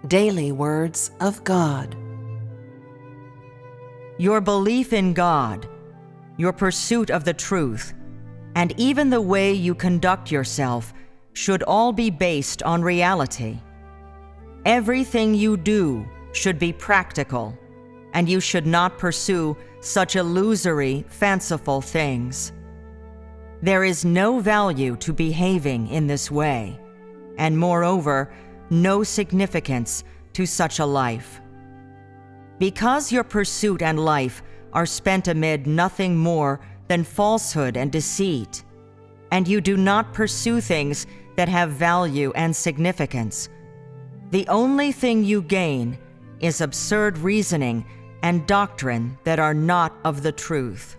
Daily Words of God. Your belief in God, your pursuit of the truth, and even the way you conduct yourself should all be based on reality. Everything you do should be practical, and you should not pursue such illusory, fanciful things. There is no value to behaving in this way, and moreover, no significance to such a life. Because your pursuit and life are spent amid nothing more than falsehood and deceit, and you do not pursue things that have value and significance, the only thing you gain is absurd reasoning and doctrine that are not of the truth.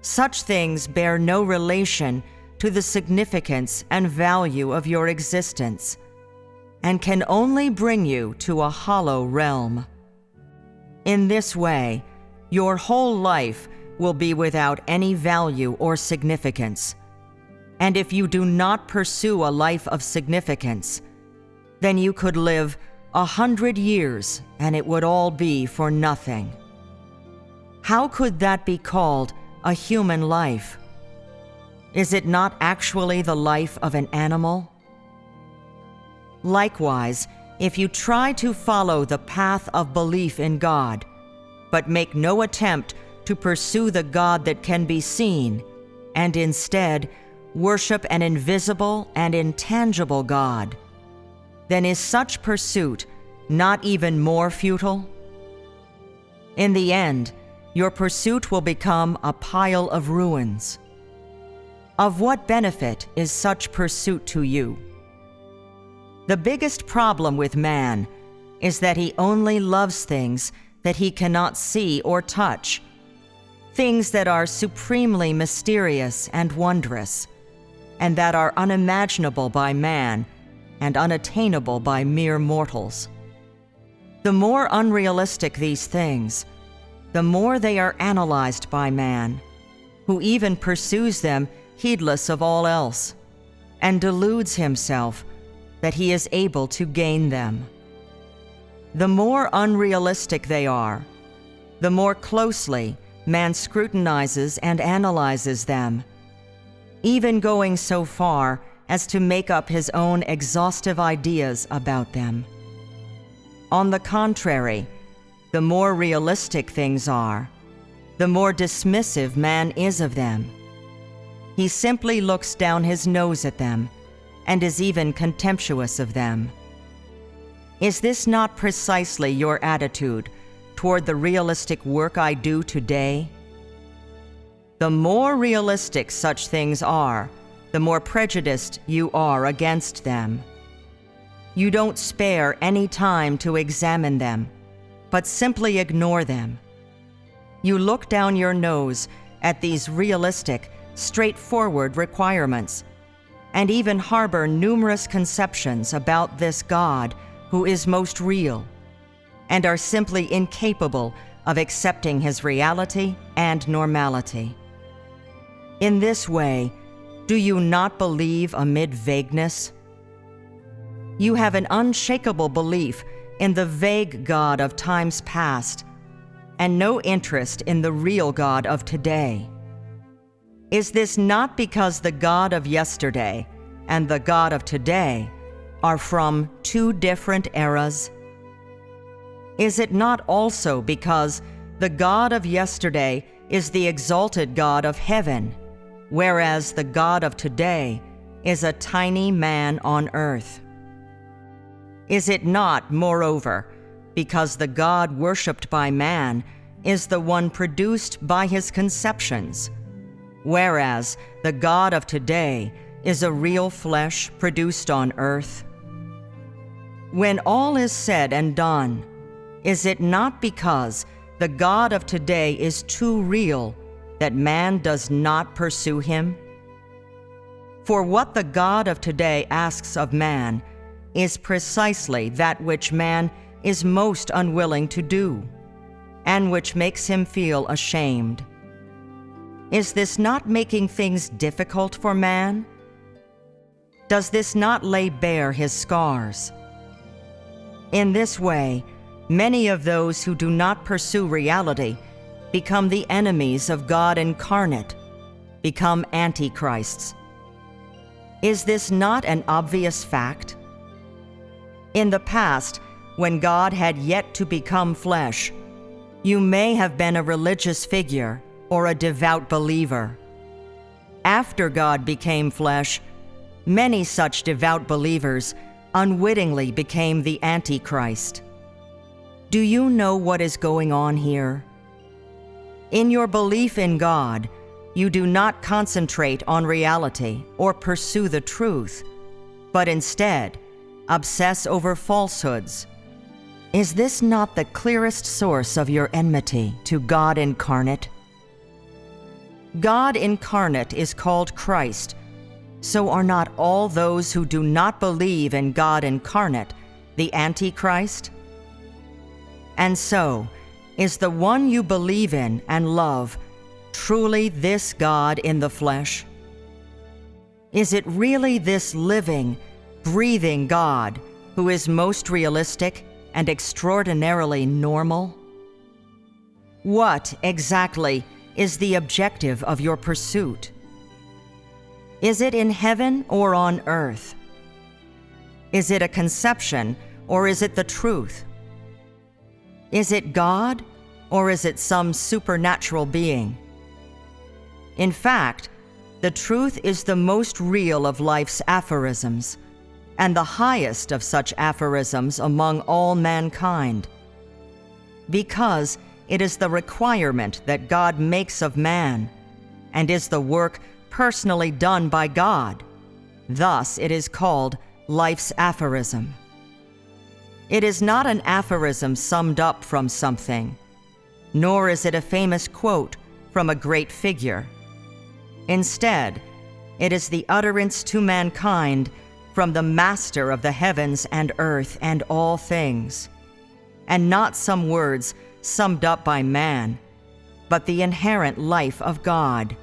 Such things bear no relation to the significance and value of your existence, and can only bring you to a hollow realm. In this way, your whole life will be without any value or significance. And if you do not pursue a life of significance, then you could live 100 years and it would all be for nothing. How could that be called a human life? Is it not actually the life of an animal? Likewise, if you try to follow the path of belief in God, but make no attempt to pursue the God that can be seen, and instead worship an invisible and intangible God, then is such pursuit not even more futile? In the end, your pursuit will become a pile of ruins. Of what benefit is such pursuit to you? The biggest problem with man is that he only loves things that he cannot see or touch, things that are supremely mysterious and wondrous, and that are unimaginable by man and unattainable by mere mortals. The more unrealistic these things, the more they are analyzed by man, who even pursues them heedless of all else, and deludes himself that he is able to gain them. The more unrealistic they are, the more closely man scrutinizes and analyzes them, even going so far as to make up his own exhaustive ideas about them. On the contrary, the more realistic things are, the more dismissive man is of them. He simply looks down his nose at them and is even contemptuous of them. Is this not precisely your attitude toward the realistic work I do today? The more realistic such things are, the more prejudiced you are against them. You don't spare any time to examine them, but simply ignore them. You look down your nose at these realistic, straightforward requirements, and even harbor numerous conceptions about this God who is most real, and are simply incapable of accepting his reality and normality. In this way, do you not believe amid vagueness? You have an unshakable belief in the vague God of times past, and no interest in the real God of today. Is this not because the God of yesterday and the God of today are from two different eras? Is it not also because the God of yesterday is the exalted God of heaven, whereas the God of today is a tiny man on earth? Is it not, moreover, because the God worshipped by man is the one produced by his conceptions, whereas the God of today is a real flesh produced on earth? When all is said and done, is it not because the God of today is too real that man does not pursue him? For what the God of today asks of man is precisely that which man is most unwilling to do, and which makes him feel ashamed. Is this not making things difficult for man? Does this not lay bare his scars? In this way, many of those who do not pursue reality become the enemies of God incarnate, become antichrists. Is this not an obvious fact? In the past, when God had yet to become flesh, you may have been a religious figure or a devout believer. After God became flesh, many such devout believers unwittingly became the Antichrist. Do you know what is going on here? In your belief in God, you do not concentrate on reality or pursue the truth, but instead obsess over falsehoods. Is this not the clearest source of your enmity to God incarnate? God incarnate is called Christ, so are not all those who do not believe in God incarnate the Antichrist? And so, is the one you believe in and love truly this God in the flesh? Is it really this living, breathing God who is most realistic and extraordinarily normal? What, exactly, is the objective of your pursuit? Is it in heaven or on earth? Is it a conception or is it the truth? Is it God or is it some supernatural being? In fact, the truth is the most real of life's aphorisms, and the highest of such aphorisms among all mankind, because it is the requirement that God makes of man, and is the work personally done by God. Thus it is called life's aphorism. It is not an aphorism summed up from something, nor is it a famous quote from a great figure. Instead, it is the utterance to mankind from the Master of the heavens and earth and all things, and not some words summed up by man, but the inherent life of God.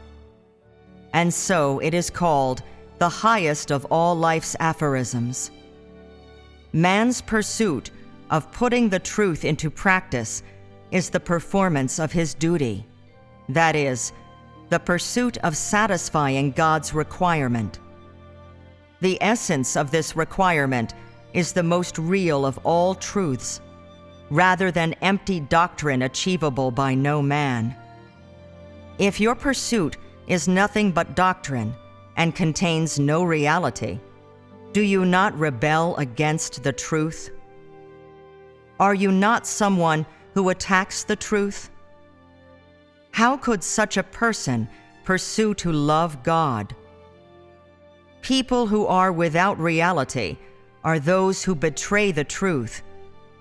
And so it is called the highest of all life's aphorisms. Man's pursuit of putting the truth into practice is the performance of his duty, that is, the pursuit of satisfying God's requirement. The essence of this requirement is the most real of all truths, rather than empty doctrine achievable by no man. If your pursuit is nothing but doctrine and contains no reality, do you not rebel against the truth? Are you not someone who attacks the truth? How could such a person pursue to love God? People who are without reality are those who betray the truth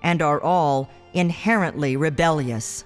and are all inherently rebellious.